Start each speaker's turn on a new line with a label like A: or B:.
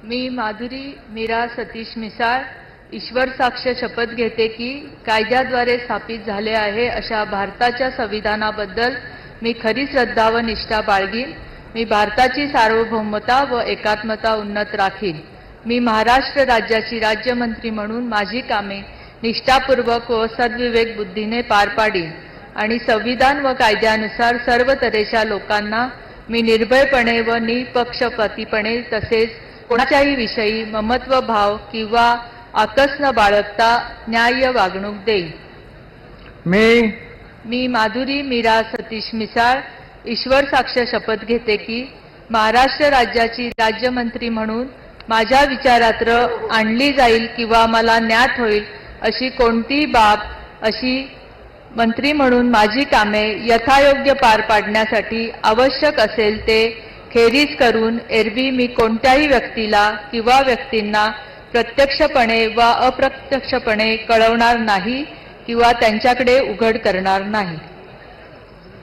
A: मी माधुरी मीरा सतीश मिसाळ ईश्वर साक्ष शपथ घेते की कायद्याद्वारे स्थापित झाले आहे अशा भारताच्या संविधानाबद्दल मी खरी श्रद्धा व निष्ठा बाळगीन। मी भारताची सार्वभौमता व एकात्मता उन्नत राखीन। मी महाराष्ट्र राज्याची राज्यमंत्री म्हणून माझी कामे निष्ठापूर्वक व सद्विवेक बुद्धीने पार पाडीन आणि संविधान व कायद्यानुसार सर्व तऱ्हेच्या लोकांना मी निर्भयपणे व निपक्षपातीपणे तसेच कोणाच्याही विषयी ममत्व भाव किंवा आकस न बाळगता न्याय्य वागणूक देईन। मी माधुरी मीरा सतीश मिसाळ ईश्वर साक्ष शपथ घेते की महाराष्ट्र राज्याची राज्यमंत्री म्हणून माझ्या विचारात आणली जाईल किंवा मला ज्ञात होईल अशी कोणतीही बाब अशी मंत्री म्हणून माझी कामे यथायोग्य पार पाडण्यासाठी आवश्यक असेल ते खेरीज करून एरवी मी कोणत्याही व्यक्तीला किंवा व्यक्तींना प्रत्यक्षपणे वा अप्रत्यक्षपणे कळवणार नाही किंवा त्यांच्याकडे उघड करणार नाही।